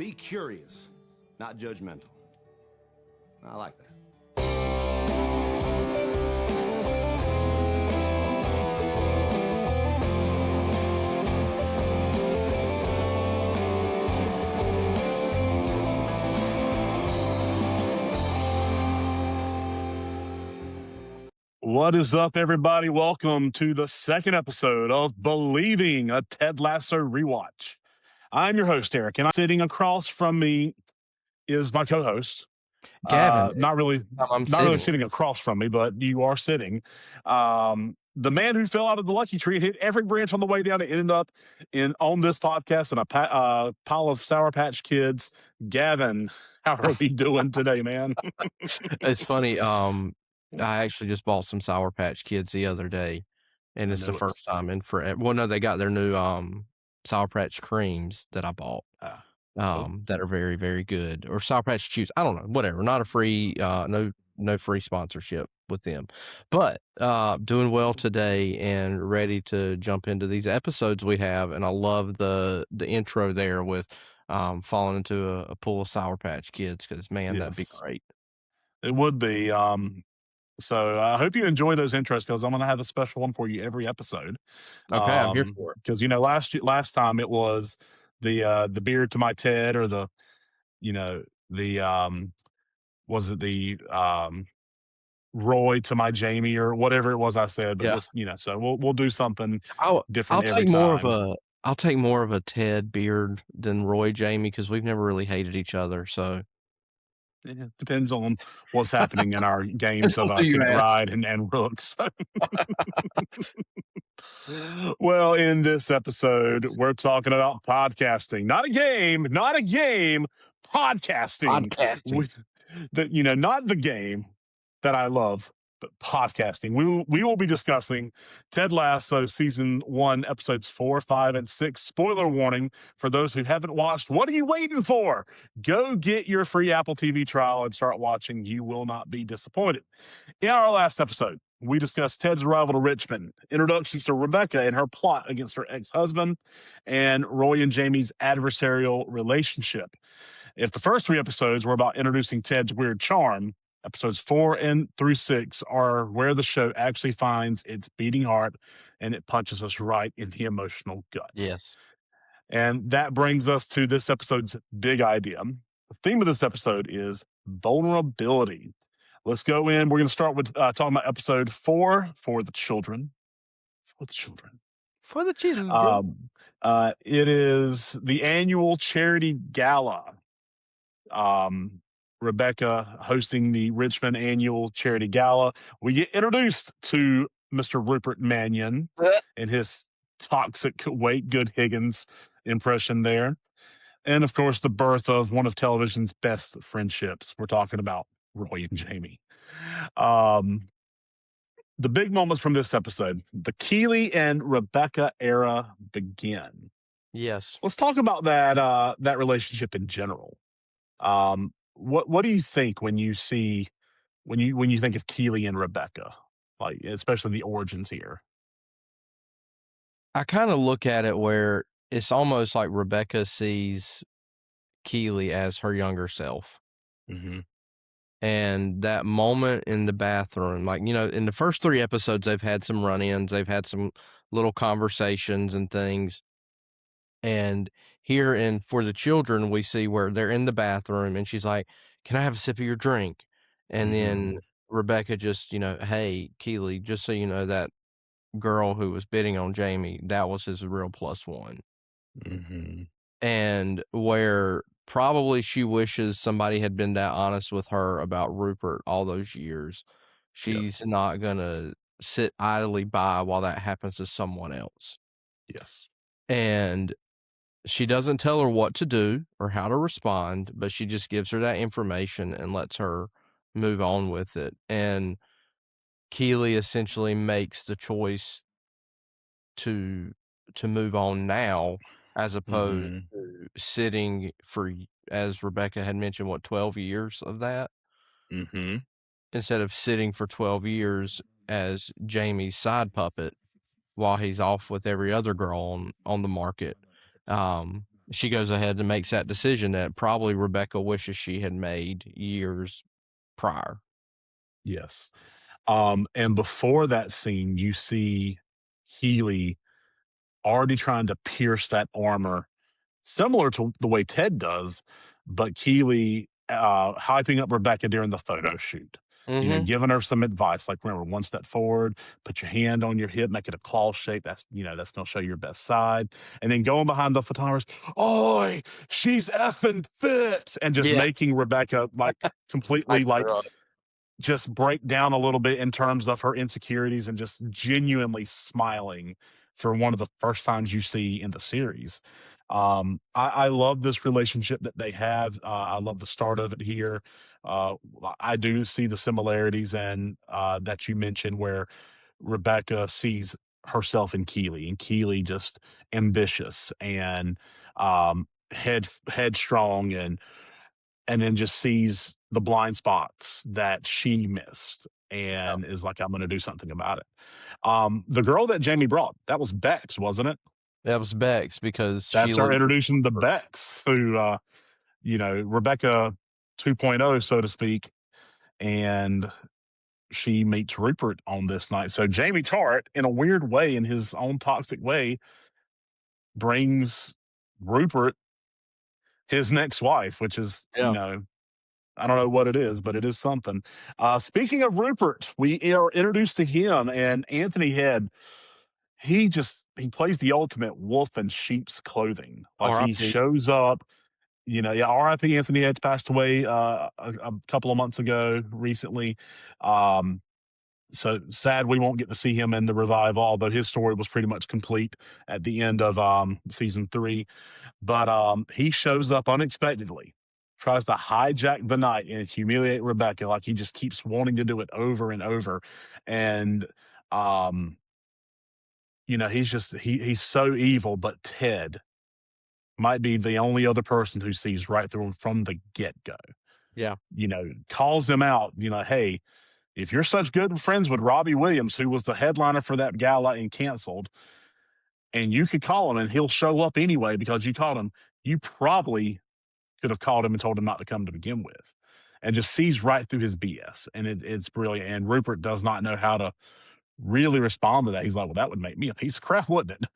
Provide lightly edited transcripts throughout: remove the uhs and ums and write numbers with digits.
Be curious, not judgmental. I like that. What is up, everybody? Welcome to the second episode of Believing, a Ted Lasso rewatch. I'm your host, Eric, and sitting across from me is my co-host. Gavin. Not really sitting across from me, but you are sitting. The man who fell out of the lucky tree, hit every branch on the way down, and ended up on this podcast in a pile of Sour Patch Kids. Gavin, how are we doing today, man? It's funny. I actually just bought some Sour Patch Kids the other day, and it's the first time in forever. Well, no, they got their new Sour Patch creams that I bought. That are very, very good. Or Sour Patch Chews. I don't know. Whatever. Not a free. No free sponsorship with them, but doing well today and ready to jump into these episodes we have. And I love the intro there with falling into a pool of Sour Patch Kids, because man, that'd be great. It would be. So I hope you enjoy those intros, because I'm going to have a special one for you every episode. Okay, I'm here for it. Because last time it was the beard to my Ted, or was it the Roy to my Jamie, or whatever it was I said. But so we'll do something different every time. I'll take more of a Ted beard than Roy Jamie, because we've never really hated each other. So it depends on what's happening in our games of Ride and Rooks. Well, in this episode, we're talking about podcasting. Not a game, podcasting. Not the game that I love, but podcasting. We will be discussing Ted Lasso Season 1, Episodes 4, 5, and 6. Spoiler warning for those who haven't watched. What are you waiting for? Go get your free Apple TV trial and start watching. You will not be disappointed. In our last episode, we discussed Ted's arrival to Richmond, introductions to Rebecca and her plot against her ex-husband, and Roy and Jamie's adversarial relationship. If the first 3 episodes were about introducing Ted's weird charm, episodes 4 through 6 are where the show actually finds its beating heart, and it punches us right in the emotional gut. Yes. And that brings us to this episode's big idea. The theme of this episode is vulnerability. Let's go in. We're going to start with talking about episode 4, For the Children. For the Children. It is the annual charity gala. Rebecca hosting the Richmond annual charity gala. We get introduced to Mr. Rupert Mannion and his toxic Wait Good Higgins impression there. And of course, the birth of one of television's best friendships. We're talking about Roy and Jamie. The big moments from this episode, the Keeley and Rebecca era begin. Yes. Let's talk about that relationship in general. What do you think when you think of Keeley and Rebecca, like especially the origins here? I kind of look at it where it's almost like Rebecca sees Keeley as her younger self. Mm-hmm. And that moment in the bathroom, in the first 3 episodes, they've had some run-ins, they've had some little conversations and things. And here in For the Children, we see where they're in the bathroom and she's like, "Can I have a sip of your drink?" And then Rebecca just, "Hey, Keeley, just so you know, that girl who was bidding on Jamie, that was his real +1. Mm-hmm. And where probably she wishes somebody had been that honest with her about Rupert all those years. She's not going to sit idly by while that happens to someone else. Yes. And she doesn't tell her what to do or how to respond, but she just gives her that information and lets her move on with it. And Keeley essentially makes the choice to move on now, as opposed to sitting for, as Rebecca had mentioned, 12 years of that? Mm-hmm. Instead of sitting for 12 years as Jamie's side puppet while he's off with every other girl on the market. she goes ahead and makes that decision that probably Rebecca wishes she had made years prior. Yes. And before that scene, you see Keely already trying to pierce that armor, similar to the way Ted does, but Keely hyping up Rebecca during the photo shoot. Giving her some advice, like, remember, one step forward, put your hand on your hip, make it a claw shape. That's going to show your best side. And then going behind the photographers, oi, she's effing fit. And just making Rebecca like completely like just break down a little bit in terms of her insecurities and just genuinely smiling for one of the first times you see in the series. I love this relationship that they have. I love the start of it here. I do see the similarities and that you mentioned where Rebecca sees herself in Keely, and Keely just ambitious and headstrong, and then just sees the blind spots that she missed and is like, I'm going to do something about it. The girl that Jamie brought, that was Bex, wasn't it? That was Bex, because That's our introduction to Bex through, Rebecca 2.0, so to speak. And she meets Rupert on this night. So Jamie Tart, in a weird way, in his own toxic way, brings Rupert his next wife, which is, I don't know what it is, but it is something. Speaking of Rupert, we are introduced to him, and Anthony Head, he plays the ultimate wolf in sheep's clothing. Like, he shows up, R.I.P. Anthony Head passed away a couple of months ago recently. So sad we won't get to see him in the revival, although his story was pretty much complete at the end of season 3. But he shows up unexpectedly, tries to hijack the night and humiliate Rebecca. Like, he just keeps wanting to do it over and over. And, he's so evil, but Ted might be the only other person who sees right through him from the get-go. Yeah. Calls him out, hey, if you're such good friends with Robbie Williams, who was the headliner for that gala and canceled, and you could call him and he'll show up anyway because you called him, you probably could have called him and told him not to come to begin with, and just sees right through his BS. And it's brilliant. And Rupert does not know how to really respond to that. He's like, well, that would make me a piece of crap, wouldn't it?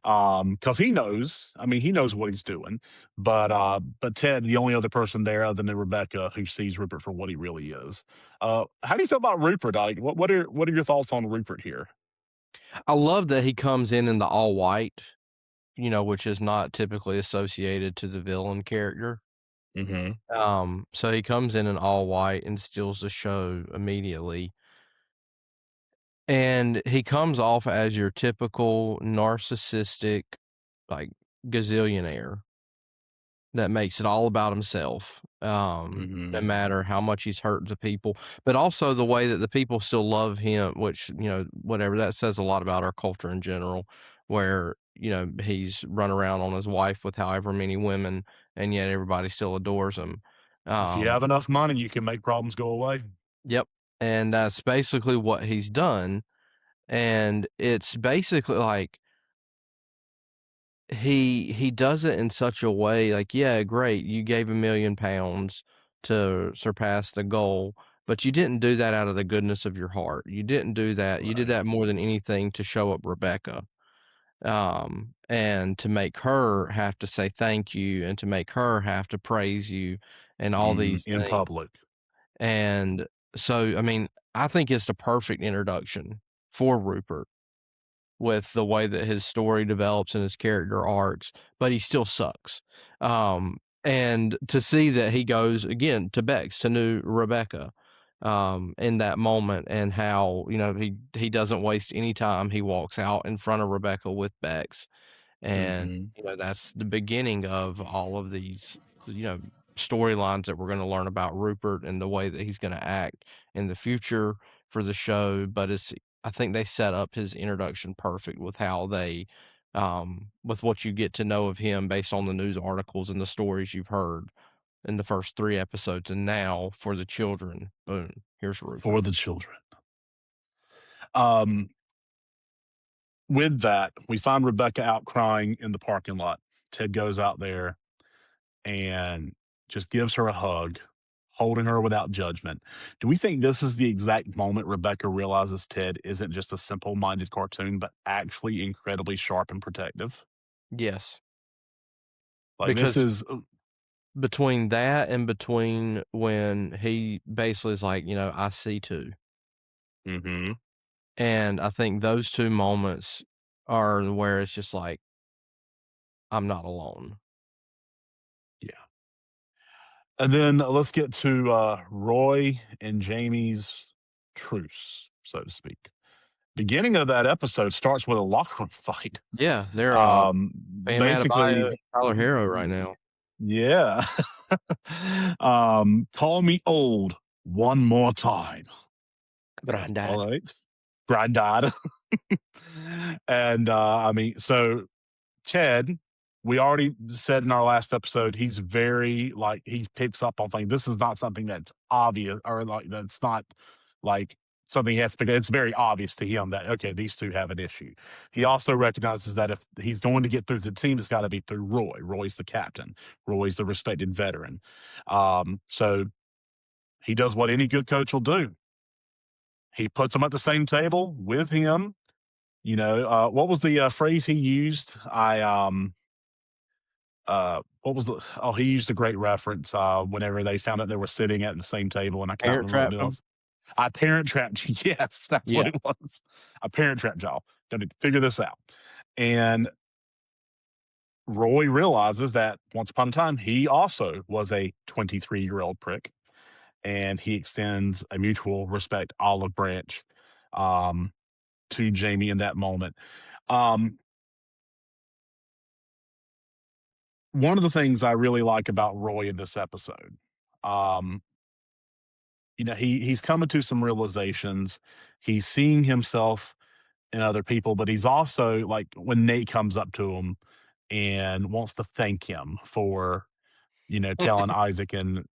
Because he knows what he's doing. But Ted, the only other person there other than Rebecca who sees Rupert for what he really is. How do you feel about Rupert? Like, what are your thoughts on Rupert here? I love that he comes in the all white, which is not typically associated to the villain character. So he comes in all white and steals the show immediately. And he comes off as your typical narcissistic, like, gazillionaire that makes it all about himself, no matter how much he's hurt the people, but also the way that the people still love him, which, whatever, that says a lot about our culture in general, where, he's run around on his wife with however many women, and yet everybody still adores him. If you have enough money, you can make problems go away. Yep. And that's basically what he's done. And it's basically like he does it in such a way, like, yeah, great, you gave £1 million to surpass the goal, but you didn't do that out of the goodness of your heart. You didn't do that. Right. You did that more than anything to show up Rebecca, and to make her have to say thank you, and to make her have to praise you, and all these in things. public. And so, I mean, I think it's the perfect introduction for Rupert, with the way that his story develops and his character arcs, but he still sucks. And to see that he goes again to Bex, to new Rebecca, in that moment, and how, he doesn't waste any time. He walks out in front of Rebecca with Bex, and that's the beginning of all of these, storylines that we're going to learn about Rupert and the way that he's going to act in the future for the show. But I think they set up his introduction perfect with how they, with what you get to know of him based on the news articles and the stories you've heard in the first 3 episodes. And now for the children, boom, here's Rupert. For the children. With that, we find Rebecca out crying in the parking lot. Ted goes out there and just gives her a hug, holding her without judgment. Do we think this is the exact moment Rebecca realizes Ted isn't just a simple-minded cartoon, but actually incredibly sharp and protective? Yes. Like, this Because is between that and between when he basically is like, I see too. Mhm. And I think those 2 moments are where it's just like, I'm not alone. Yeah. And then let's get to Roy and Jamie's truce, so to speak. Beginning of that episode starts with a locker room fight. Yeah, they're, Bam Adebayo and Basically, Tyler Herro right now. yeah. Call me old one more time. Grandad. All right. Granddad. And I mean, so Ted, we already said in our last episode, he's very like he picks up on things. This is not something that's obvious or like that's not like something he has to pick. It's very obvious to him that okay, these two have an issue. He also recognizes that if he's going to get through the team, it's got to be through Roy. Roy's the captain. Roy's the respected veteran. So he does what any good coach will do. He puts them at the same table with him. What was the phrase he used? What was the? Oh, he used a great reference. Whenever they found out they were sitting at the same table, and I can't Parent remember what trap it them? was. I parent trapped you. Yes, that's what Yeah. it was. I parent trapped y'all. Got to figure this out. And Roy realizes that once upon a time he also was a 23-year-old prick, and he extends a mutual respect olive branch to Jamie in that moment. One of the things I really like about Roy in this episode, um, he's coming to some realizations. He's seeing himself in other people, but he's also like when Nate comes up to him and wants to thank him for, telling Isaac and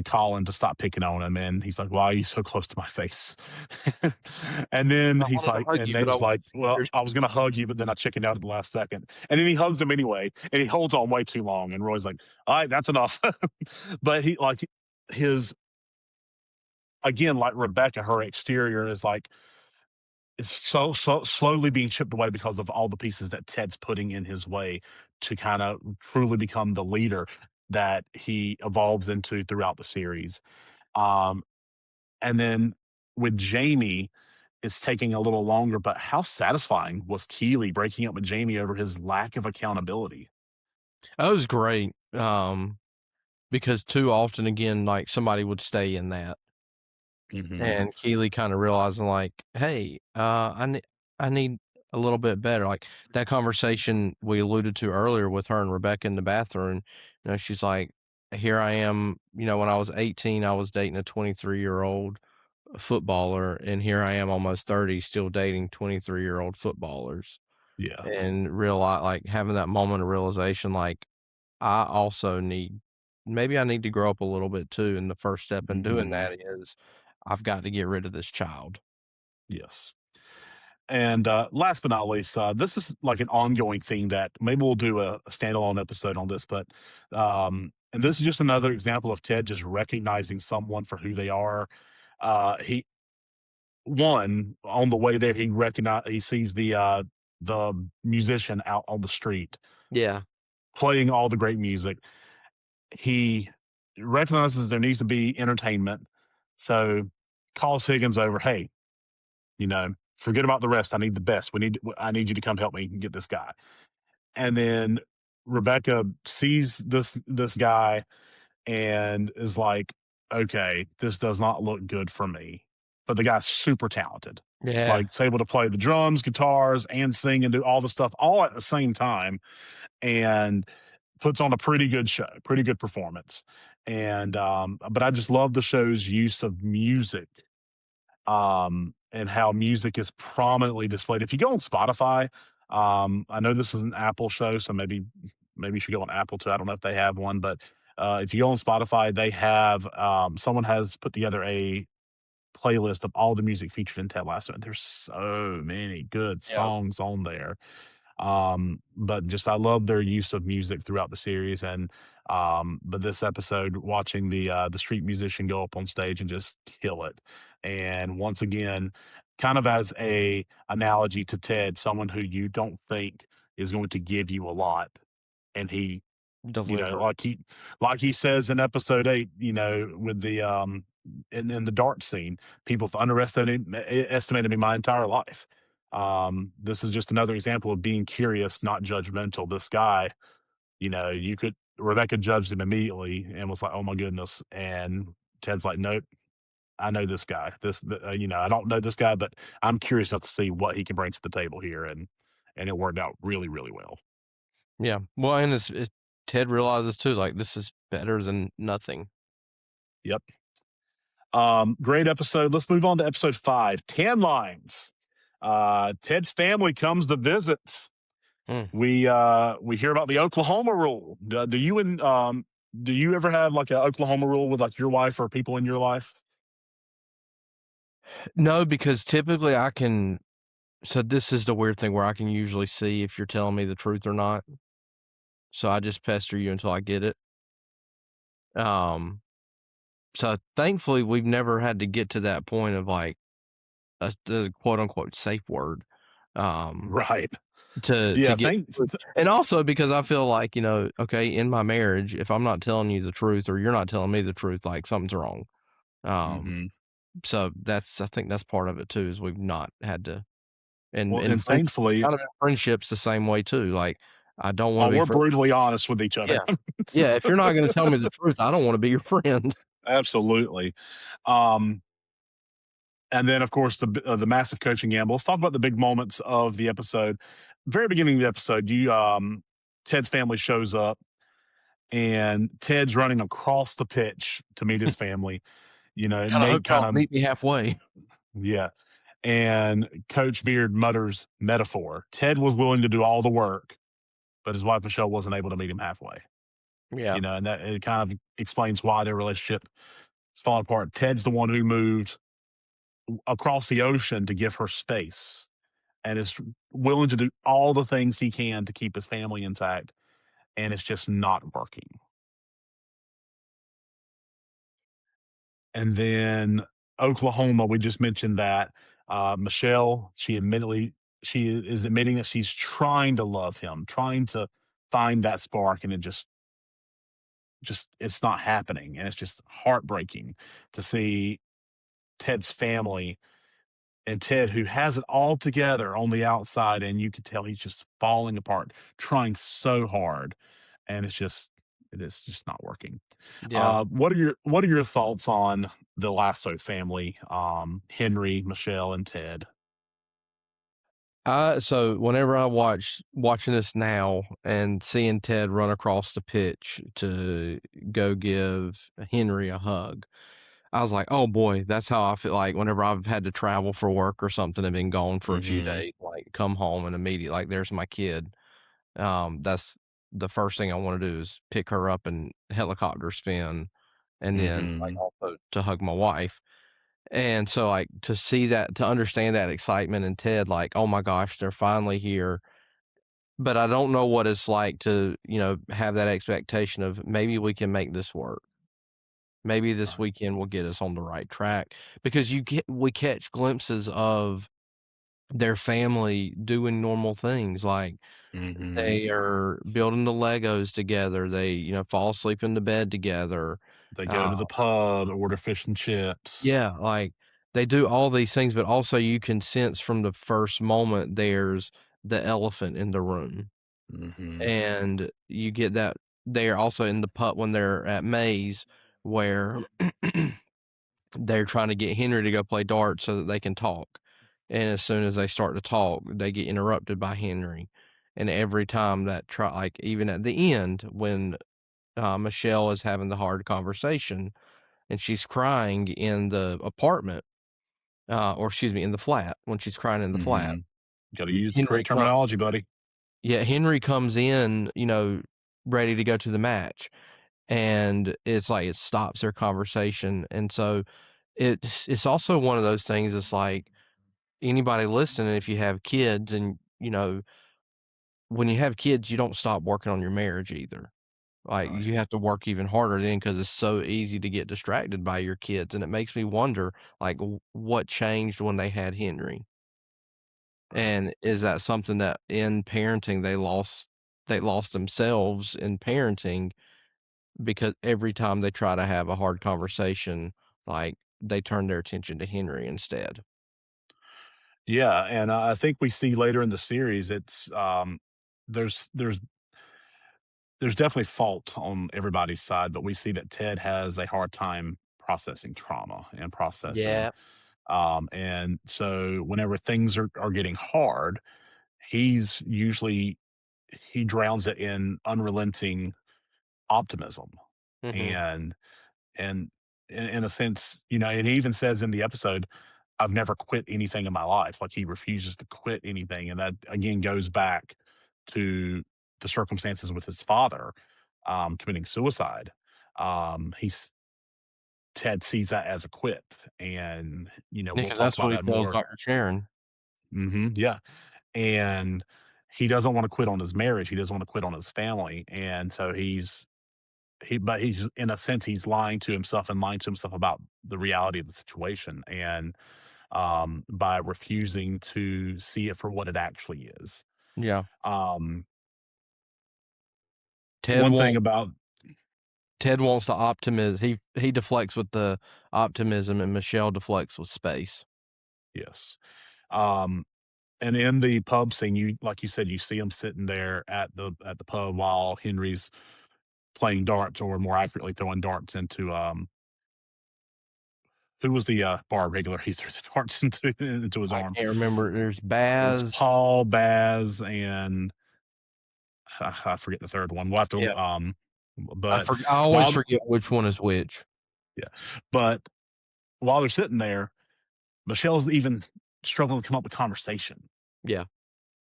Colin to stop picking on him. And he's like, why are you so close to my face? And then I he's wanted to like, hug and you, but I Nate's like, wasn't well, scared. I was going to hug you, but then I chickened out at the last second. And then he hugs him anyway. And he holds on way too long. And Roy's like, all right, that's enough. But he, like, his, again, like Rebecca, her exterior is like, it's so slowly being chipped away because of all the pieces that Ted's putting in his way to kind of truly become the leader that he evolves into throughout the series. Um, and then with Jamie, it's taking a little longer, but how satisfying was Keeley breaking up with Jamie over his lack of accountability? That was great. Because too often, again, like somebody would stay in that. And Keeley kinda realizing like, "Hey, I need a little bit better." Like, that conversation we alluded to earlier with her and Rebecca in the bathroom, she's like, "Here I am, when I was 18, I was dating a 23-year-old footballer, and here I am almost 30 still dating 23-year-old footballers." Yeah. And realize like, having that moment of realization, like, I also maybe I need to grow up a little bit too, and the first step in doing that is I've got to get rid of this child. Yes. And last but not least, this is like an ongoing thing that maybe we'll do a standalone episode on this, but and this is just another example of Ted just recognizing someone for who they are. He one on the way there, he sees the musician out on the street Yeah. playing all the great music. He recognizes there needs to be entertainment, so calls Higgins over. Hey, forget about the rest. I need the best. I need you to come help me get this guy. And then Rebecca sees this guy and is like, okay, this does not look good for me. But the guy's super talented. Yeah. Like, he's able to play the drums, guitars, and sing and do all the stuff all at the same time, and puts on a pretty good show, pretty good performance. And but I just love the show's use of music, and how music is prominently displayed. If you go on Spotify, I know this is an Apple show, so maybe you should go on Apple too. I don't know if they have one, but if you go on Spotify, they have someone has put together a playlist of all the music featured in Ted Lasso, and there's so many good Yep. songs on there. But just I love their use of music throughout the series, and but this episode, watching the street musician go up on stage and just kill it, and once again, kind of as a analogy to Ted, someone who you don't think is going to give you a lot, and he, Deliver. like he says in episode 8, with the in the dart scene, people have estimated me my entire life. This is just another example of being curious, not judgmental. This guy, Rebecca judged him immediately and was like, "Oh my goodness," and Ted's like, "Nope, I know this guy. I don't know this guy, but I'm curious enough to see what he can bring to the table here," and it worked out really, really well. Yeah. Well, and Ted realizes too, like, this is better than nothing. Yep. Great episode. Let's move on to episode 5, 10 lines. Ted's family comes to visit. We hear about the Oklahoma rule. Do you ever have like an Oklahoma rule with like your wife or people in your life? No, because typically so this is the weird thing where I can usually see if you're telling me the truth or not. So I just pester you until I get it. So thankfully we've never had to get to that point of like the quote unquote safe word. Right. To get, and also because I feel like, okay, in my marriage, if I'm not telling you the truth or you're not telling me the truth, like something's wrong. So I think that's part of it too, is we've not had to, and thankfully, kind of friendships the same way too. Like I don't want to be. We're brutally honest with each other. Yeah. Yeah. If you're not going to tell me the truth, I don't want to be your friend. Absolutely. And then, of course, the massive coaching gamble. Let's talk about the big moments of the episode. Very beginning of the episode, Ted's family shows up, and Ted's running across the pitch to meet his family. Nate kind of meet me halfway. Yeah, and Coach Beard mutters metaphor. Ted was willing to do all the work, but his wife Michelle wasn't able to meet him halfway. Yeah, and that it kind of explains why their relationship is falling apart. Ted's the one who moved across the ocean to give her space and is willing to do all the things he can to keep his family intact, and it's just not working. And then Oklahoma, we just mentioned that Michelle, she is admitting that she's trying to love him, trying to find that spark, and it just it's not happening, and it's just heartbreaking to see Ted's family and Ted, who has it all together on the outside, and you could tell he's just falling apart, trying so hard, and it is just not working. Yeah. What are your thoughts on the Lasso family, Henry, Michelle, and Ted? So whenever I watching this now and seeing Ted run across the pitch to go give Henry a hug, I was like, oh boy, that's how I feel like whenever I've had to travel for work or something and been gone for a few days, like come home and immediately, like, there's my kid. That's the first thing I want to do is pick her up and helicopter spin, and then like also to hug my wife. And so, like, to see that, to understand that excitement in Ted, like, oh my gosh, they're finally here. But I don't know what it's like to, have that expectation of maybe we can make this work. Maybe this weekend will get us on the right track, because we catch glimpses of their family doing normal things. Like they are building the Legos together. They, fall asleep in the bed together. They go to the pub, order fish and chips. Yeah, like they do all these things, but also you can sense from the first moment there's the elephant in the room. And you get that they're also in the putt when they're at Maze, where they're trying to get Henry to go play darts so that they can talk. And as soon as they start to talk, they get interrupted by Henry. And every time like even at the end, when Michelle is having the hard conversation and she's crying in the apartment, or excuse me, in the flat, when she's crying in the flat. Got to use the correct terminology, buddy. Yeah, Henry comes in, ready to go to the match, and it's like it stops their conversation. And so it's also one of those things. It's like anybody listening, if you have kids and when you have kids, you don't stop working on your marriage either. Like, Right. you have to work even harder then because it's so easy to get distracted by your kids, and it makes me wonder, like, what changed when they had Henry? Right. And is that something that in parenting they lost themselves in parenting because every time they try to have a hard conversation, like, they turn their attention to Henry instead. Yeah, and I think we see later in the series, it's there's there's there's definitely fault on everybody's side, but we see that Ted has a hard time processing trauma and processing, Yeah. and so whenever things are getting hard, he's usually he drowns it in unrelenting optimism, Mhm. and and in a sense, and he even says in the episode, "I've never quit anything in my life." Like, he refuses to quit anything, and that again goes back to the circumstances with his father, committing suicide. He's Ted sees that as a quit, and we'll Because talk that's about what he that tells more. Dr. Sharon. Yeah, and he doesn't want to quit on his marriage. He doesn't want to quit on his family, and so he's in a sense he's lying to himself and lying to himself about the reality of the situation, and by refusing to see it for what it actually is. Yeah. um Ted one thing won't about Ted wants the optimism. He deflects with the optimism, and Michelle deflects with space. Yes. um and in the pub scene, you like you said, you see him sitting there at the pub while Henry's playing darts, or more accurately throwing darts into who was the bar regular he threw the darts into his I arm. can't remember. There's It's Baz. Paul, Baz, and I forget the third one. We'll have to, Yeah. but I always while forget which one is which. yeah, but while they're sitting there, Michelle's even struggling to come up with conversation. Yeah.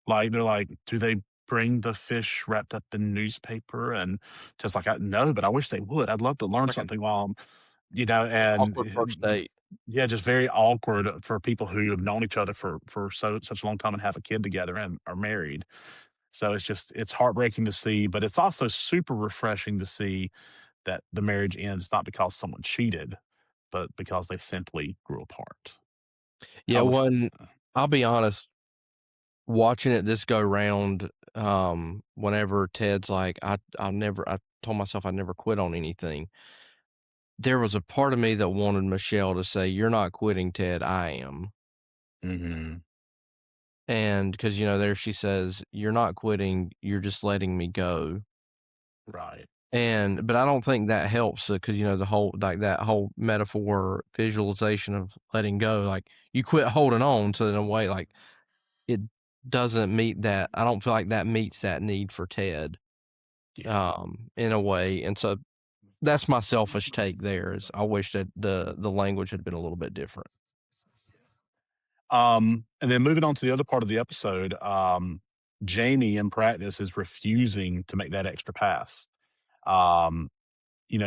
Like, they're like, "Do they bring the fish wrapped up in newspaper?" And just like, "I no, but I wish they would. I'd love to learn Like an something while and awkward first date. yeah, just very awkward for people who have known each other for such a long time and have a kid together and are married. So it's heartbreaking to see, but it's also super refreshing to see that the marriage ends not because someone cheated, but because they simply grew apart. Yeah, How ref I'll be honest, watching it this go round, whenever Ted's like, I told myself I'd never quit on anything. There was a part of me that wanted Michelle to say, "You're not quitting, Ted, I am." Mhm. And because there she says, "You're not quitting, you're just letting me go." Right. But I don't think that helps because the whole like that whole metaphor visualization of letting go, like you quit holding on. So in a way, like it doesn't meet that. I don't feel like that meets that need for Ted, Yeah. in a way. And so that's my selfish take there is I wish that the language had been a little bit different. And then moving on to the other part of the episode, Jamie in practice is refusing to make that extra pass. Um, he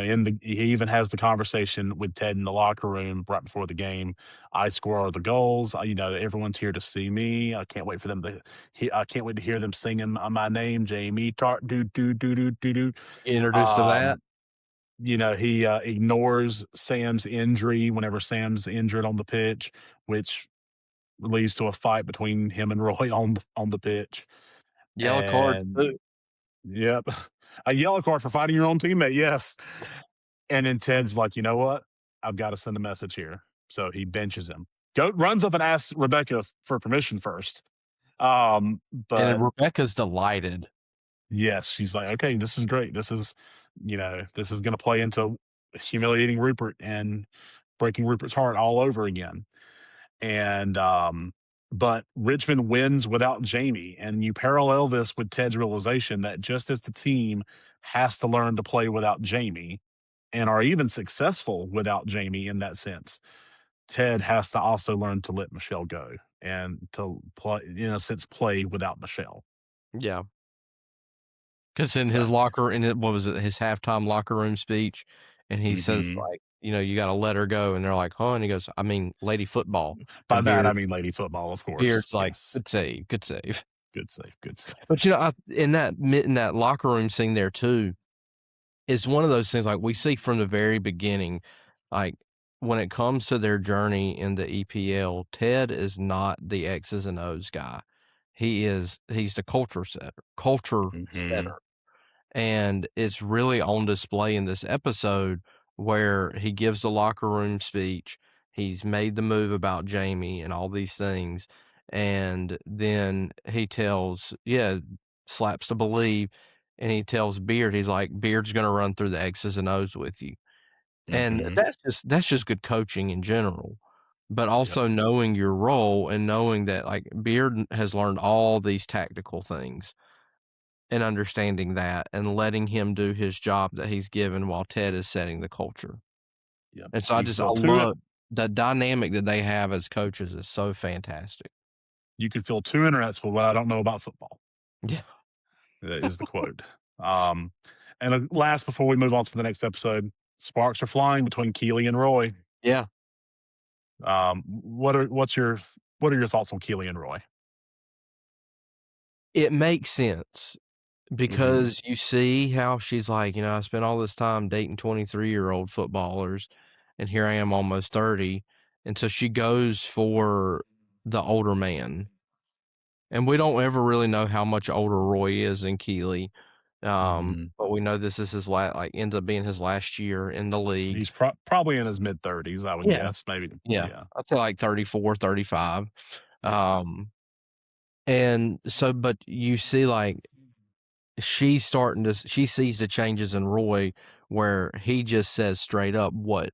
even has the conversation with Ted in the locker room right before the game. I score all the goals. Everyone's here to see me. I can't wait for them to. I can't wait to hear them singing my name, Jamie. Tart do do do do do do. Introduced to that. Um, he ignores Sam's injury whenever Sam's injured on the pitch, which leads to a fight between him and Roy on the pitch. Yellow card And too. yep, a yellow card for fighting your own teammate. Yes. And then Ted's like, "You know what? I've got to send a message here." So he benches him. Runs up and asks Rebecca for permission first. And then But Rebecca's delighted. yes, she's like, "Okay, this is great. This is going to play into humiliating Rupert and breaking Rupert's heart all over again." And but Richmond wins without Jamie, and you parallel this with Ted's realization that just as the team has to learn to play without Jamie and are even successful without Jamie in that sense, Ted has to also learn to let Michelle go and to play, in a sense, play without Michelle. Yeah. Because in So, his locker in it what was it, his halftime locker room speech, and he says, mhm. like, "You gotta let her go," and they're like, "Huh?" And he goes, "I mean, Lady Football." By And that I mean Lady Football, of course. Beard's like, Yes. "Good save, good save." Good save. But in that locker room scene there too, is one of those things like we see from the very beginning, like when it comes to their journey in the EPL, Ted is not the X's and O's guy. He's the culture setter. And it's really on display in this episode where he gives the locker room speech. He's made the move about Jamie and all these things. And then he tells, Slaps to believe. And he tells Beard, he's like, Beard's going to run through the X's and O's with you. And that's just good coaching in general. But also knowing your role and knowing that like Beard has learned all these tactical things and understanding that and letting him do his job that he's given while Ted is setting the culture. Yep. And so I love the dynamic that they have as coaches is so fantastic. You can fill 2 internets for what I don't know about football. Yeah. That is the quote. And last, before we move on to the next episode, sparks are flying between Keely and Roy. Yeah. What are your thoughts on Keely and Roy? It makes sense because you see how she's like, I spent all this time dating 23-year-old footballers and here I am almost 30. And so she goes for the older man. And we don't ever really know how much older Roy is than Keely. But we know this is his ends up being his last year in the league. He's probably in his mid-30s, I would guess. Maybe. Yeah. I'd say like 34, 35. And so, but you see like she sees the changes in Roy where he just says straight up what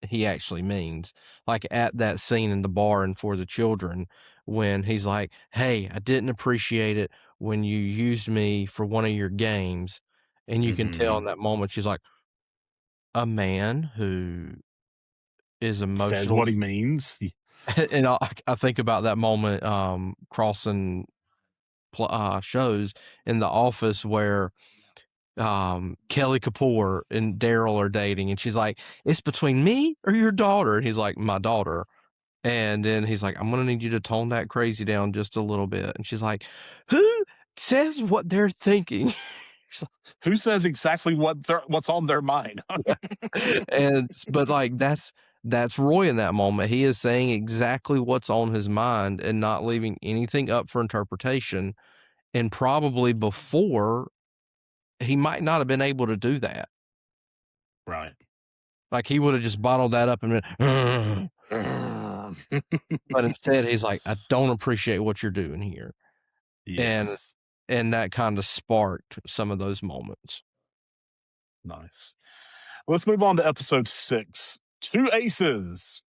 he actually means. Like at that scene in the bar and for the children when he's like, hey, I didn't appreciate it when you used me for one of your games. And you can tell in that moment, she's like, a man who is emotional. Says what he means. And I think about that moment crossing shows in The Office where Kelly Kapoor and Daryl are dating and she's like, it's between me or your daughter. And he's like, my daughter. And then he's like, I'm going to need you to tone that crazy down just a little bit. And she's like, who says what they're thinking? Who says exactly what's on their mind? But like, that's Roy in that moment. He is saying exactly what's on his mind and not leaving anything up for interpretation. And probably before, he might not have been able to do that. Right. Like he would have just bottled that up and been, but instead he's like, I don't appreciate what you're doing here. Yes. And that kind of sparked some of those moments. Nice. Let's move on to episode 6. 2 aces.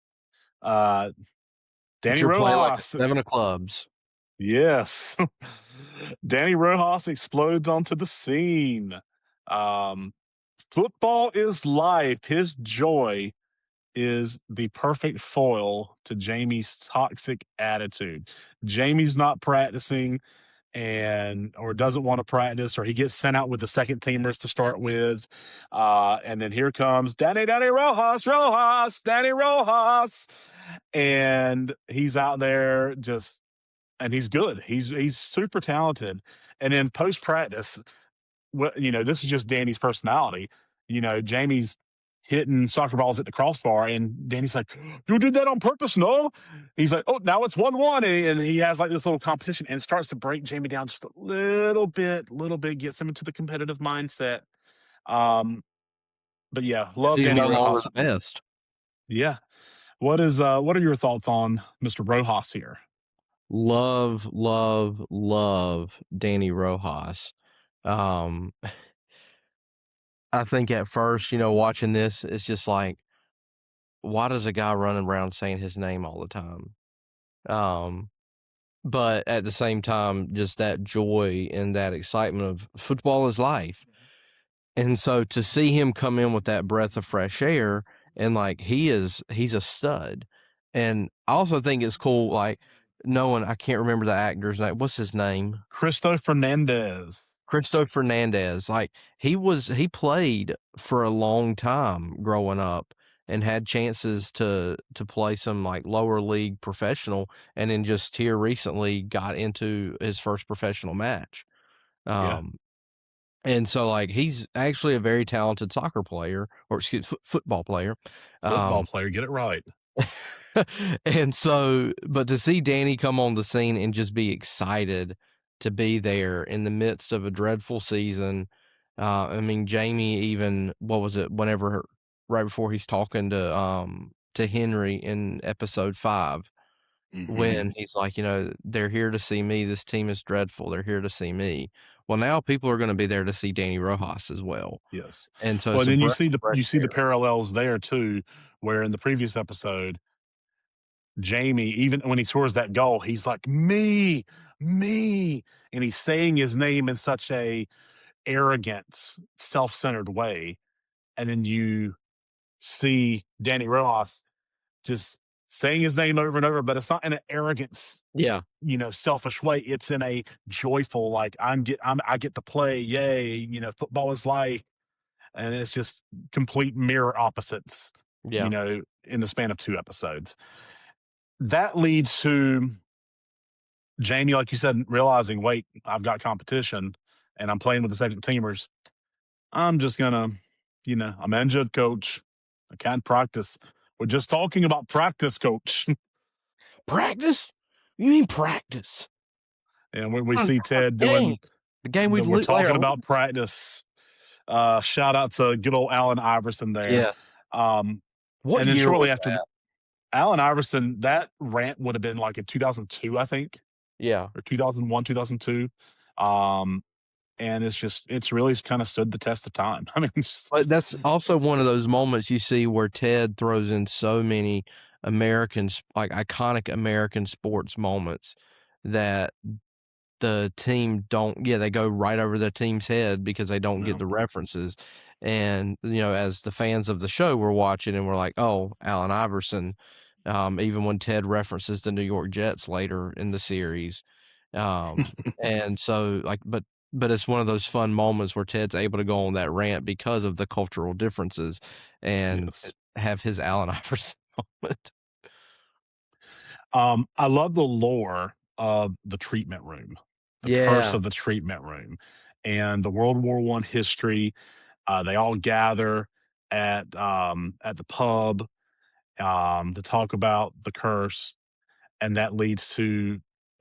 Danny Rojas. Like 7 of clubs. Yes. Danny Rojas explodes onto the scene. Football is life. His joy is the perfect foil to Jamie's toxic attitude. Jamie's not practicing or doesn't want to practice, or he gets sent out with the second teamers to start with. And then here comes Danny Rojas, Danny Rojas. And he's out there and he's good. He's super talented. And then post practice, this is just Danny's personality. Jamie's hitting soccer balls at the crossbar, and Danny's like, you did that on purpose, no? He's like, oh, now it's 1-1, and he has like this little competition and starts to break Jamie down just a little bit, gets him into the competitive mindset. But yeah, love Danny Rojas. The best. Yeah. What are your thoughts on Mr. Rojas here? Love Danny Rojas. I think at first, watching this, it's just like, why does a guy running around saying his name all the time? But at the same time, just that joy and that excitement of football is life. And so to see him come in with that breath of fresh air and like he's a stud. And I also think it's cool, like knowing, I can't remember the actor's name. What's his name? Cristo Fernandez. Like he played for a long time growing up. and had chances to play some like lower league professional, and then just here recently got into his first professional match. Yeah. And so like he's actually a very talented soccer player, or excuse football player. Football player, get it right. And so, but to see Danny come on the scene and just be excited to be there in the midst of a dreadful season. I mean, Jamie even, what was it, whenever, right before he's talking to Henry in episode 5, when he's like, they're here to see me. This team is dreadful. They're here to see me. Well, now people are going to be there to see Danny Rojas as well. Yes. And so Well, it's a then you breath see of fresh the air. parallels there too, where in the previous episode, Jamie, even when he scores that goal, he's like, me, and he's saying his name in such a arrogant, self-centered way. And then you see Danny Rojas just saying his name over and over, but it's not in an arrogant, Yeah. selfish way. It's in a joyful, like I get to play, yay! Football is life, and it's just complete mirror opposites. Yeah. In the span of 2 episodes, that leads to Jamie, like you said, realizing, wait, I've got competition, and I'm playing with the second teamers. I'm just gonna, I'm injured, coach. I can't practice. We're just talking about practice, coach. Practice? You mean practice? And when we see Ted Dang. doing The game we we're talking later. about practice. Shout out to good old Allen Iverson there. Yeah. And What then year shortly was after that? Allen Iverson, that rant would have been like in 2002, I think, Yeah. or 2001, 2002. And it's really kind of stood the test of time. I mean, But that's also one of those moments you see where Ted throws in so many like iconic American sports moments that the team they go right over the team's head because they don't get the references. And, as the fans of the show, we're watching and we're like, oh, Allen Iverson. Even when Ted references the New York Jets later in the series. And so like, but it's one of those fun moments where Ted's able to go on that rant because of the cultural differences and yes. have his Allen Iverson moment. I love the lore of the treatment room, the curse Yeah. of the treatment room, and the World War I history. They all gather at the pub to talk about the curse, and that leads to,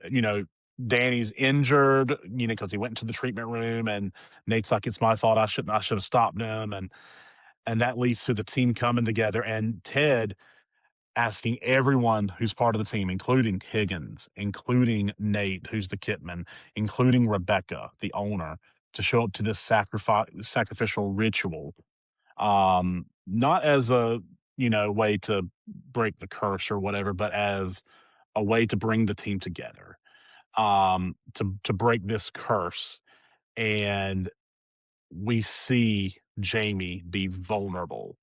you know, Danny's injured, because he went into the treatment room, and Nate's like, "It's my fault. I should have stopped him," and that leads to the team coming together, and Ted asking everyone who's part of the team, including Higgins, including Nate, who's the kitman, including Rebecca, the owner, to show up to this sacrificial ritual, not as a way to break the curse or whatever, but as a way to bring the team together, to break this curse. And we see Jamie be vulnerable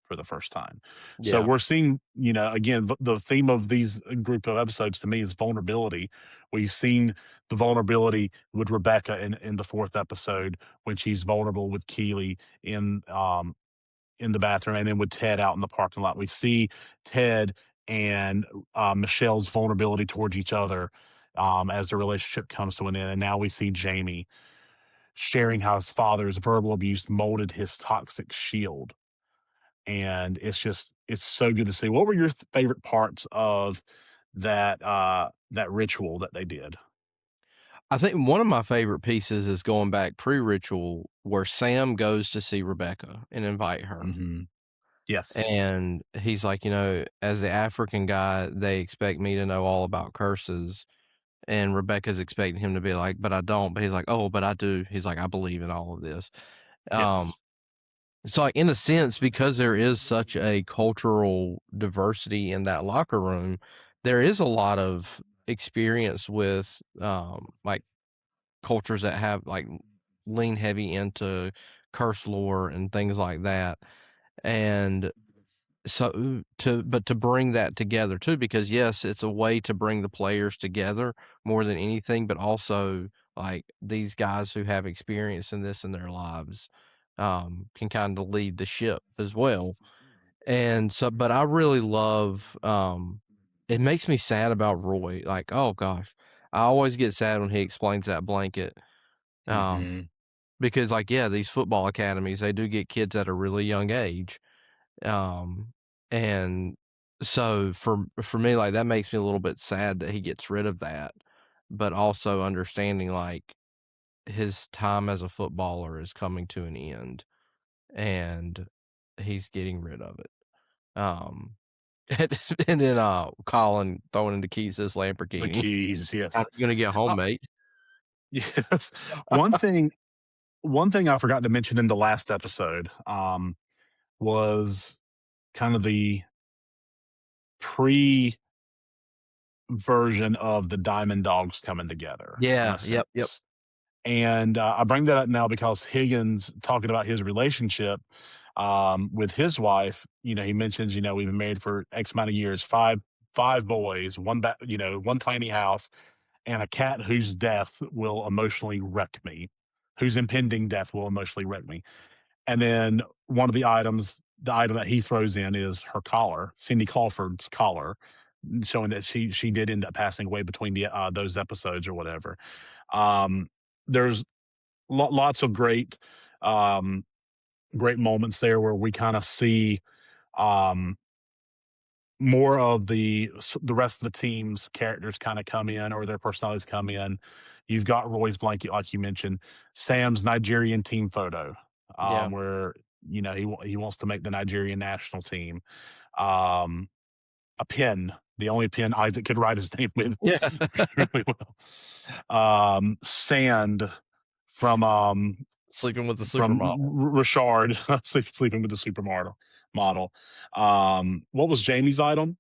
for the first time. So Yeah. we're seeing, again, the theme of these group of episodes to me is vulnerability. We've seen the vulnerability with Rebecca in the 4th episode when she's vulnerable with Keeley in the bathroom, and then with Ted out in the parking lot. We see Ted and Michelle's vulnerability towards each other as the relationship comes to an end. And now we see Jamie sharing how his father's verbal abuse molded his toxic shield. And it's so good to see. What were your favorite parts of that ritual that they did? I think one of my favorite pieces is going back pre-ritual where Sam goes to see Rebecca and invite her. Mm-hmm. Yes. And he's like, as the African guy, they expect me to know all about curses. And Rebecca's expecting him to be like, but I don't. But he's like, oh, but I do. He's like, I believe in all of this. Yes. So like in a sense, because there is such a cultural diversity in that locker room, there is a lot of experience with like cultures that have like lean heavy into curse lore and things like that. And so to bring that together too, because yes, it's a way to bring the players together more than anything, but also like these guys who have experience in this in their lives can kind of lead the ship as well. And so, but I really love, it makes me sad about Roy. Like, oh gosh, I always get sad when he explains that blanket. Because like, yeah, these football academies, they do get kids at a really young age. And so for me, like that makes me a little bit sad that he gets rid of that, but also understanding like his time as a footballer is coming to an end and he's getting rid of it. And then Colin throwing in the keys to his The Lamborghini. keys, How yes. are you gonna get home, mate? Yes. One thing I forgot to mention in the last episode was kind of the pre version of the Diamond Dogs coming together. Yeah, yep. And I bring that up now because Higgins talking about his relationship with his wife. You know, he mentions, you know, we've been married for X amount of years, five boys, one tiny house, and a cat whose death will emotionally wreck me, whose impending death will emotionally wreck me. And then one of the item that he throws in is her collar, Cindy Crawford's collar, showing that she did end up passing away between those episodes or whatever. There's lots of great moments there where we kind of see more of the rest of the team's characters kind of come in, or their personalities come in. You've got Roy's blanket, like you mentioned, Sam's Nigerian team photo, where you know he wants to make the Nigerian national team. A pen, the only pen Isaac could write his name with, Yeah. really well. Sand from Sleeping with the from supermodel. Richard, sleeping with the supermodel. What was Jamie's item?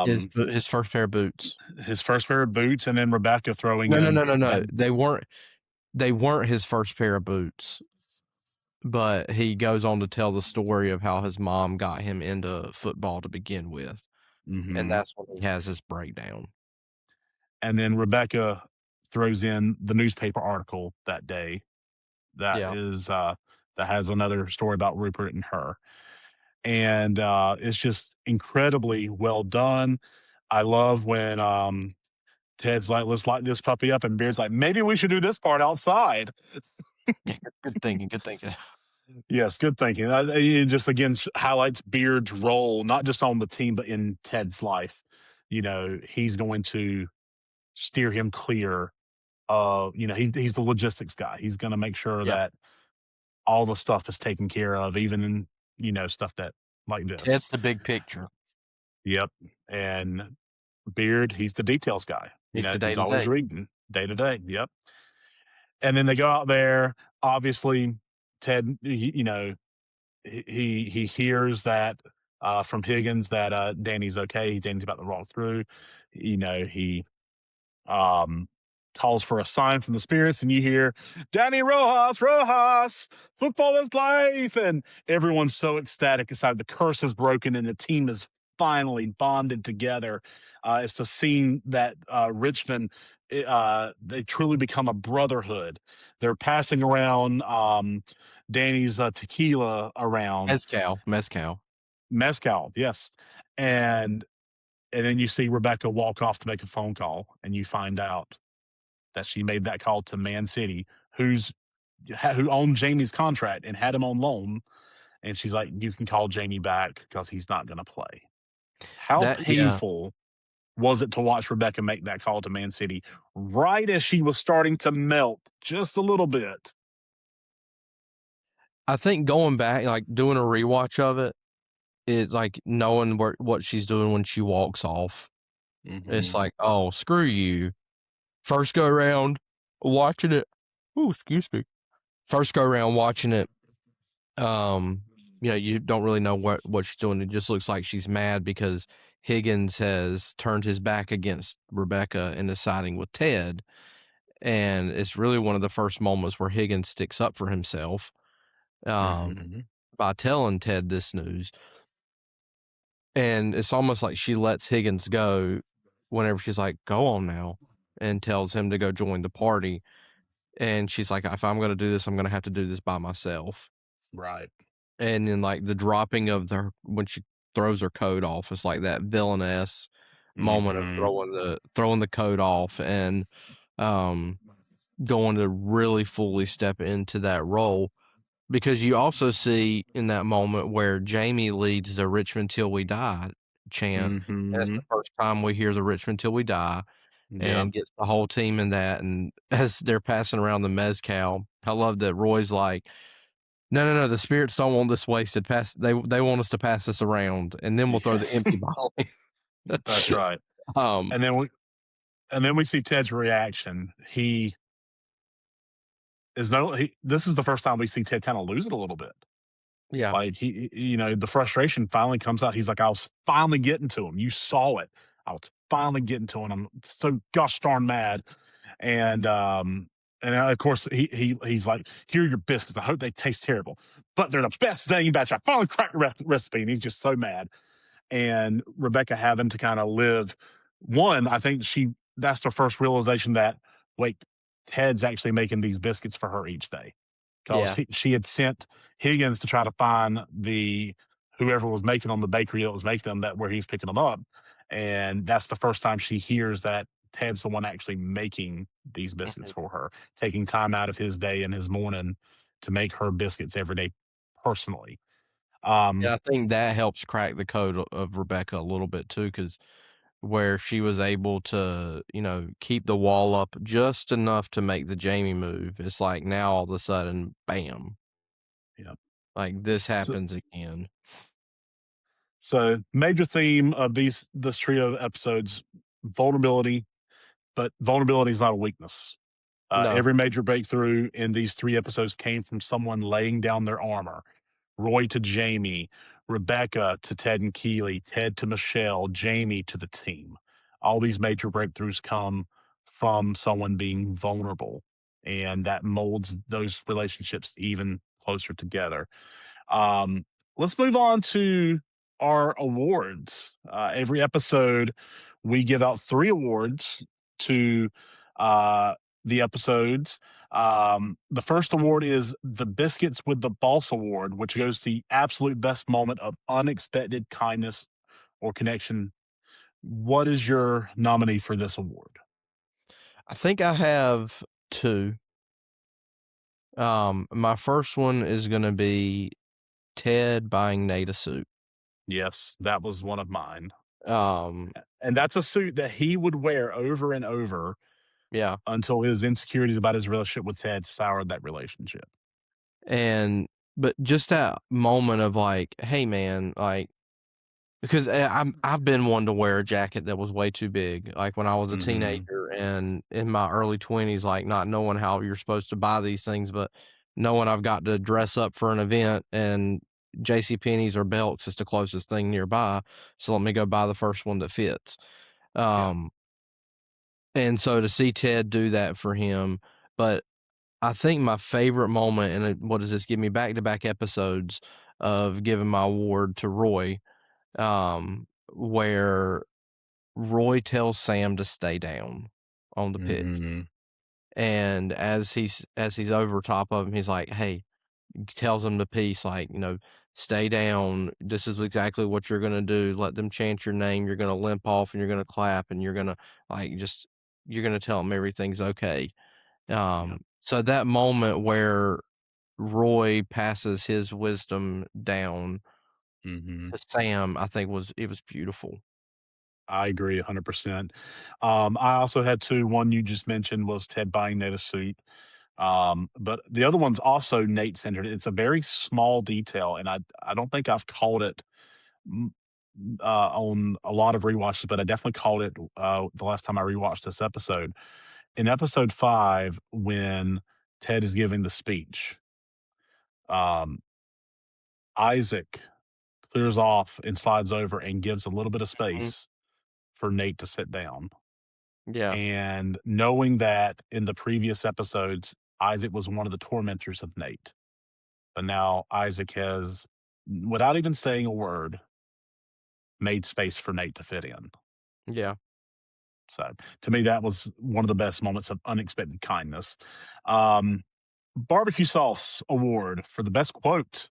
His first pair of boots. His first pair of boots, and then Rebecca throwing No. in. They weren't his first pair of boots. But he goes on to tell the story of how his mom got him into football to begin with. And that's when he has his breakdown. And then Rebecca throws in the newspaper article that day that has another story about Rupert and her. And it's just incredibly well done. I love when Ted's like, let's light this puppy up, and Beard's like, maybe we should do this part outside. Good thinking. Yes, good thinking. It just again highlights Beard's role, not just on the team, but in Ted's life. You know, he's going to steer him clear of, you know, he's the logistics guy. He's going to make sure that all the stuff is taken care of, even in, you know, stuff that like this. Ted's the big picture. Yep. And Beard, he's the details guy. You know, he's always reading day to day. Yep. And then they go out there. Obviously, Ted, you know, he hears that from Higgins that Danny's okay. Danny's about to roll through. You know, he calls for a sign from the spirits, and you hear Danny Rojas, football is life, and everyone's so ecstatic inside. The curse is broken, and the team is finally bonded together. It's the scene that Richmond, they truly become a brotherhood. They're passing around Danny's tequila around. Mezcal, yes. And then you see Rebecca walk off to make a phone call, and you find out that she made that call to Man City, who owned Jamie's contract and had him on loan. And she's like, you can call Jamie back because he's not going to play. How painful was it to watch Rebecca make that call to Man City right as she was starting to melt just a little bit? I think going back, like doing a rewatch of it, like knowing what she's doing when she walks off. It's like, oh, screw you. First go around watching it. Oh, excuse me. First go around watching it. You know, you don't really know what she's doing. It just looks like she's mad because Higgins has turned his back against Rebecca and is siding with Ted. And it's really one of the first moments where Higgins sticks up for himself by telling Ted this news. And it's almost like she lets Higgins go whenever she's like, go on now, and tells him to go join the party. And she's like, if I'm going to do this, I'm going to have to do this by myself. Right. And then like the dropping of when she throws her coat off, it's like that villainess moment of throwing the coat off and going to really fully step into that role. Because you also see in that moment where Jamie leads the Richmond Till We Die chant. And it's the first time we hear the Richmond Till We Die, and gets the whole team in that. And as they're passing around the mezcal, I love that Roy's like, no, the spirits don't want this wasted. They want us to pass this around, and then we'll throw the empty bottle. That's right. Um, And then we see Ted's reaction. This is the first time we see Ted kind of lose it a little bit. yeah, Like the frustration finally comes out. He's like, I was finally getting to him. You saw it. I was finally getting to him. I'm so gosh darn mad. And of course he's like, here are your biscuits. I hope they taste terrible, but they're the best dang batch. I finally cracked the recipe, and he's just so mad. And Rebecca having to kind of live. One, I think that's the first realization that, wait, Ted's actually making these biscuits for her each day. Because she had sent Higgins to try to find whoever was making them, the bakery that was making them, that where he's picking them up. And that's the first time she hears that Ted's the one actually making these biscuits for her, taking time out of his day and his morning to make her biscuits every day personally. I think that helps crack the code of Rebecca a little bit too, because where she was able to, keep the wall up just enough to make the Jamie move. It's like now all of a sudden, bam. Yeah. Like this happens again. So major theme of this trio of episodes, vulnerability, but vulnerability is not a weakness. No. Every major breakthrough in these 3 episodes came from someone laying down their armor. Roy to Jamie, Rebecca to Ted and Keeley, Ted to Michelle, Jamie to the team. All these major breakthroughs come from someone being vulnerable, and that molds those relationships even closer together. Let's move on to our awards. Every episode, we give out 3 awards to the episodes. The first award is the Biscuits with the Boss Award, which goes to the absolute best moment of unexpected kindness or connection. What is your nominee for this award? I think I have 2. My first one is going to be Ted buying Nate a suit. Yes, that was one of mine. Um, and that's a suit that he would wear over and over. Yeah. Until his insecurities about his relationship with Ted soured that relationship. But just that moment of like, hey man, like, because I've been one to wear a jacket that was way too big. Like when I was a teenager and in my early 20s, like not knowing how you're supposed to buy these things, but knowing I've got to dress up for an event and JCPenney's or Belk's is the closest thing nearby. So let me go buy the first one that fits. And so to see Ted do that for him, but I think my favorite moment, and what does this give me back-to-back episodes of giving my award to Roy, where Roy tells Sam to stay down on the pitch. And as he's over top of him, he's like, hey, tells him the piece, like, stay down. This is exactly what you're going to do. Let them chant your name. You're going to limp off and you're going to clap and you're going to you're going to tell them everything's okay. So that moment where Roy passes his wisdom down to Sam, I think was beautiful. I agree 100%. I also had 2. One you just mentioned was Ted buying Nate a suit. But the other one's also Nate centered. It's a very small detail, and I don't think I've called it on a lot of rewatches, but I definitely called it the last time I rewatched this episode. In episode 5, when Ted is giving the speech, Isaac clears off and slides over and gives a little bit of space for Nate to sit down. Yeah. And knowing that in the previous episodes, Isaac was one of the tormentors of Nate. But now Isaac has, without even saying a word, made space for Nate to fit in. Yeah. So to me, that was one of the best moments of unexpected kindness. Barbecue Sauce Award for the best quote.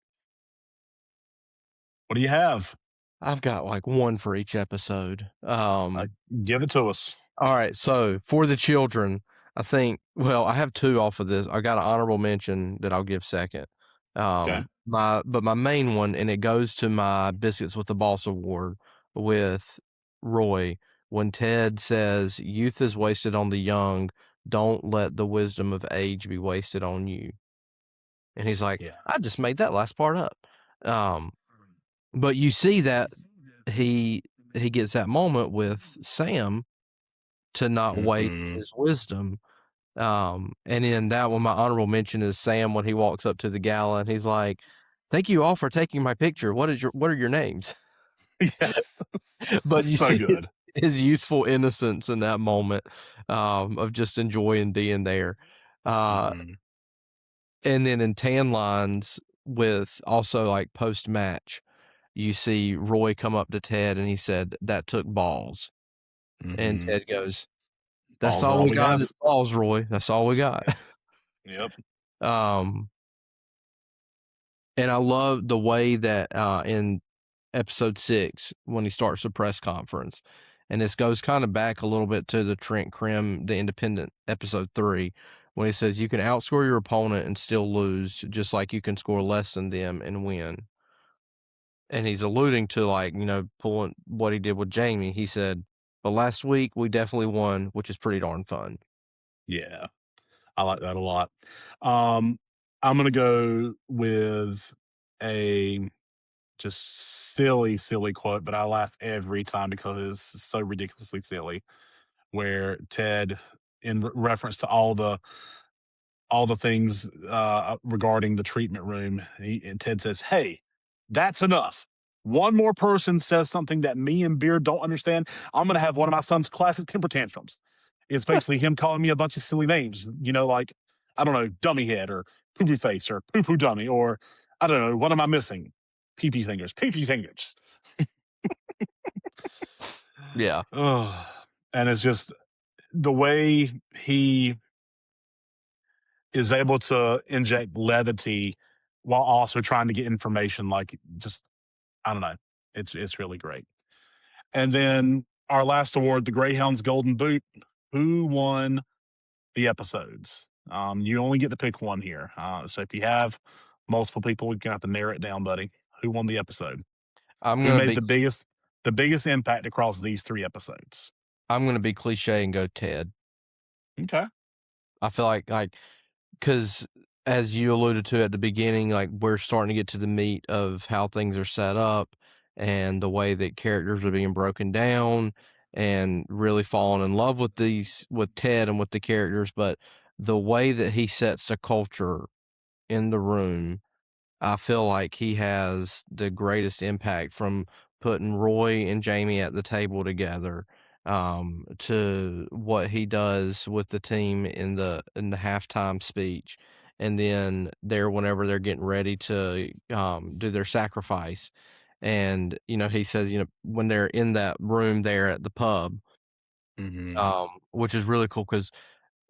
What do you have? I've got like one for each episode. Give it to us. All right, so for the children, I think. Well, I have two off of this. I got an honorable mention that I'll give second. Okay. My main one, and it goes to my Biscuits with the Boss award with Roy when Ted says, "Youth is wasted on the young. Don't let the wisdom of age be wasted on you." And he's like, Yeah. "I just made that last part up." But you see that he gets that moment with Sam to not waste his wisdom. And in that one, my honorable mention is Sam when he walks up to the gala and he's like, "Thank you all for taking my picture. What are your names?" Yes. But you So see good. his youthful innocence in that moment, of just enjoying being there. Mhm. And then in Tan Lines with also like post match, you see Roy come up to Ted and he said, "That took balls." And Mhm. Ted goes, "That's Balls are all all we we got have. is balls, Roy. That's all we got." Yeah. Yep. Um, and I love the way that in episode 6 when he starts the press conference, and this goes kind of back a little bit to the Trent Krim, the Independent episode 3, when he says you can outscore your opponent and still lose, just like you can score less than them and win. And he's alluding to like, pulling what he did with Jamie. He said, "But last week we definitely won, which is pretty darn fun." Yeah. I like that a lot. I'm gonna go with a just silly quote, but I laugh every time because it's so ridiculously silly. Where Ted, in reference to all the things regarding the treatment room, and Ted says, "Hey, that's enough. One more person says something that me and Beard don't understand, I'm going to have one of my son's classic temper tantrums." It's basically him calling me a bunch of silly names, like, I don't know, dummy head or poo poo face or poo poo dummy, or I don't know, what am I missing? Pee pee fingers, pee pee fingers. Yeah. Oh, and it's just the way he is able to inject levity while also trying to get information. Like, just, I don't know. It's really great. And then our last award, the Greyhounds Golden Boot. Who won the episodes? You only get to pick one here. So if you have multiple people, we're gonna have to narrow it down, buddy. Who won the episode? I'm Who gonna made be the biggest impact across these 3 episodes? cliche and go Ted. Okay. I feel like because as you alluded to at the beginning, like we're starting to get to the meat of how things are set up and the way that characters are being broken down and really falling in love with Ted and with the characters, but the way that he sets the culture in the room, I feel like he has the greatest impact from putting Roy and Jamie at the table together, to what he does with the team in the halftime speech, and then there whenever they're getting ready to do their sacrifice, and he says when they're in that room there at the pub, Mm-hmm. which is really cool because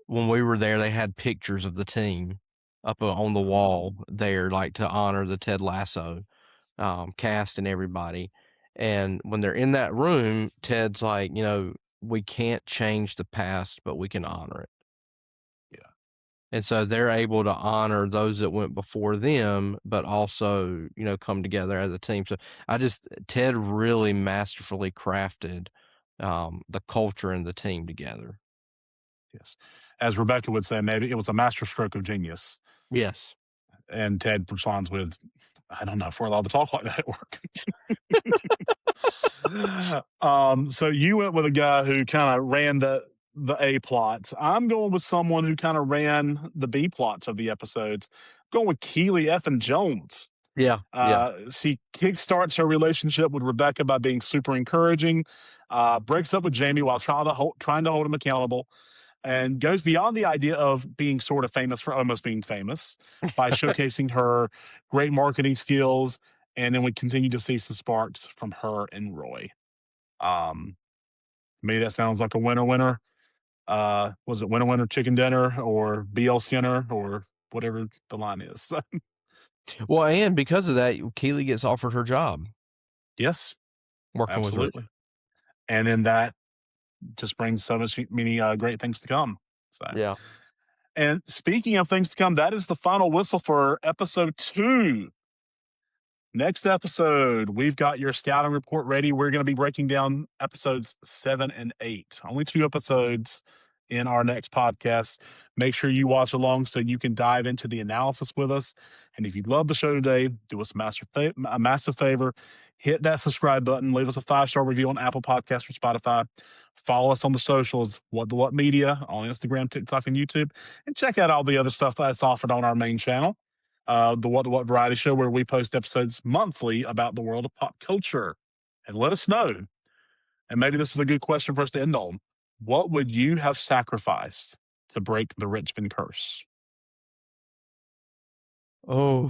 when we were there, they had pictures of the team up on the wall there, like to honor the Ted Lasso cast and everybody. And when they're in that room, Ted's like, we can't change the past, but we can honor it. Yeah. And so they're able to honor those that went before them, but also, come together as a team. So Ted really masterfully crafted the culture and the team together. Yes. As Rebecca would say, maybe it was a master stroke of genius. Yes. And Ted responds with, "I don't know if we're allowed to talk like that at work." So you went with a guy who kind of ran the A plots. I'm going with someone who kind of ran the B plots of the episodes. Going with Keely effing Jones. Yeah. Yeah. She kickstarts her relationship with Rebecca by being super encouraging, breaks up with Jamie while trying to hold him accountable, and goes beyond the idea of being sort of famous for almost being famous by showcasing her great marketing skills. And then we continue to see some sparks from her and Roy. Um, to me, that sounds like a winner winner. Was it winner winner chicken dinner or BL Skinner or whatever the line is? Well, and because of that, Keely gets offered her job. Yes, working with Rich. absolutely. And then that just brings so many great things to come. So, Yeah. and speaking of things to come, that is the final whistle for episode 2. Next episode, we've got your scouting report ready. We're going to be breaking down episodes 7 and 8. Only 2 episodes in our next podcast. Make sure you watch along so you can dive into the analysis with us. And if you love the show today, do us a massive favor. Hit that subscribe button. Leave us a 5-star review on Apple Podcasts or Spotify. Follow us on the socials, What Media, on Instagram, TikTok, and YouTube. And check out all the other stuff that's offered on our main channel. The What Variety Show, where we post episodes monthly about the world of pop culture. And let us know. And maybe this is a good question for us to end on. What would you have sacrificed to break the Richmond curse? Oh,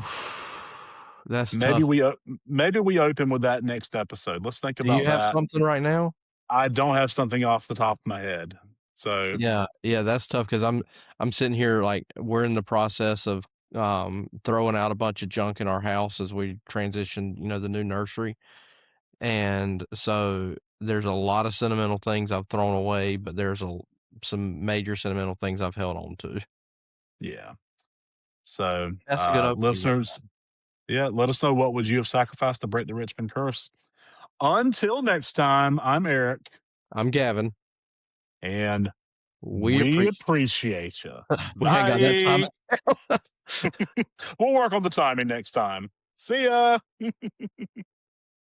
that's Maybe tough. we open with that next episode. Let's think Do about you have that. something right now? I don't have something off the top of my head. So Yeah, that's tough because I'm sitting here like we're in the process of throwing out a bunch of junk in our house as we transition, the new nursery. And so there's a lot of sentimental things I've thrown away, but there's some major sentimental things I've held on to. yeah. So That's a good opening. listeners, let us know, what would you have sacrificed to break the Richmond curse? Until next time, I'm Eric. I'm Gavin. And we appreciate you. We ain't got that time. We'll work on the timing next time. See ya.